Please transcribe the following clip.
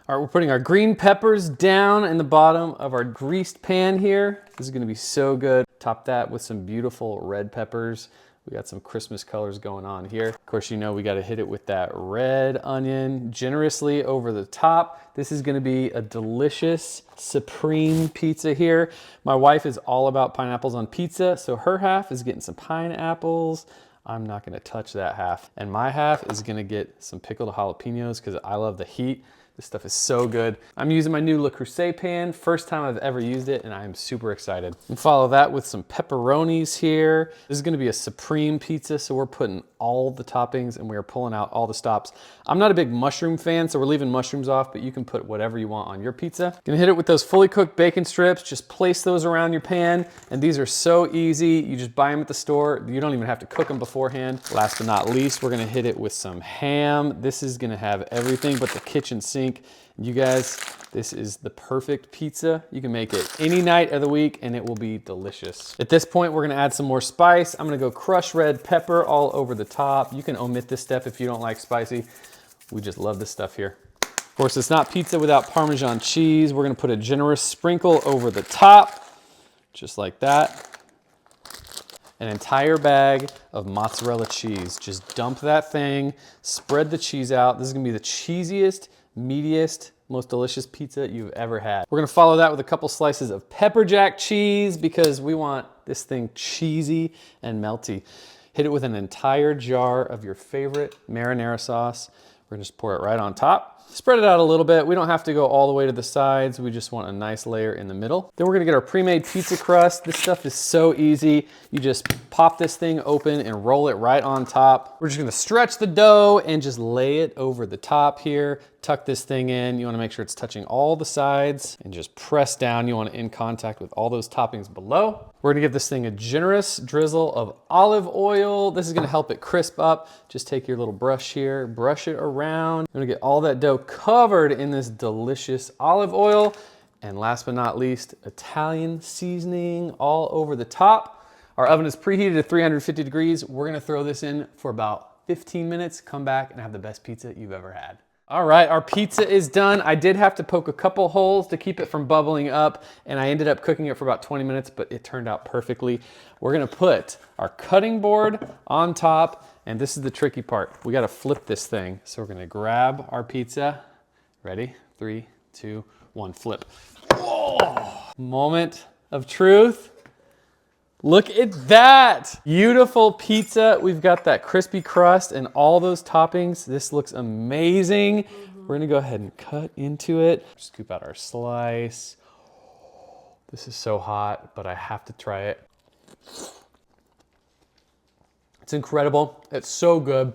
All right, we're putting our green peppers down in the bottom of our greased pan here. This is gonna be so good. Top that with some beautiful red peppers. We got some Christmas colors going on here. Of course, you know we gotta hit it with that red onion generously over the top. This is gonna be a delicious supreme pizza here. My wife is all about pineapples on pizza, so her half is getting some pineapples. I'm not gonna touch that half. And my half is gonna get some pickled jalapenos because I love the heat. This stuff is so good. I'm using my new Le Creuset pan. First time I've ever used it, and I am super excited. And follow that with some pepperonis here. This is gonna be a supreme pizza, so we're putting all the toppings and we are pulling out all the stops. I'm not a big mushroom fan, so we're leaving mushrooms off, but you can put whatever you want on your pizza. Gonna hit it with those fully cooked bacon strips. Just place those around your pan, and these are so easy. You just buy them at the store. You don't even have to cook them beforehand. Last but not least, we're gonna hit it with some ham. This is gonna have everything but the kitchen sink. You guys, this is the perfect pizza. You can make it any night of the week and it will be delicious. At this point, we're gonna add some more spice. I'm gonna go crushed red pepper all over the top. You can omit this step if you don't like spicy. We just love this stuff here. Of course, it's not pizza without Parmesan cheese. We're gonna put a generous sprinkle over the top, just like that. An entire bag of mozzarella cheese. Just dump that thing, spread the cheese out. This is gonna be the cheesiest, meatiest, most delicious pizza you've ever had. We're gonna follow that with a couple slices of pepper jack cheese because we want this thing cheesy and melty. Hit it with an entire jar of your favorite marinara sauce. We're gonna just pour it right on top. Spread it out a little bit. We don't have to go all the way to the sides. We just want a nice layer in the middle. Then we're gonna get our pre-made pizza crust. This stuff is so easy. You just pop this thing open and roll it right on top. We're just gonna stretch the dough and just lay it over the top here. Tuck this thing in. You wanna make sure it's touching all the sides and just press down. You want it in contact with all those toppings below. We're gonna give this thing a generous drizzle of olive oil. This is gonna help it crisp up. Just take your little brush here, brush it around. You're gonna get all that dough covered in this delicious olive oil. And last but not least, Italian seasoning all over the top. Our oven is preheated at 350 degrees. We're gonna throw this in for about 15 minutes, come back and have the best pizza you've ever had. All right, our pizza is done. I did have to poke a couple holes to keep it from bubbling up, and I ended up cooking it for about 20 minutes, but it turned out perfectly. We're gonna put our cutting board on top, and this is the tricky part. We gotta flip this thing. So we're gonna grab our pizza. Ready? 3, 2, 1, flip. Whoa. Moment of truth. Look at that! Beautiful pizza. We've got that crispy crust and all those toppings. This looks amazing. We're gonna go ahead and cut into it. Scoop out our slice. This is so hot, but I have to try it. It's incredible. It's so good.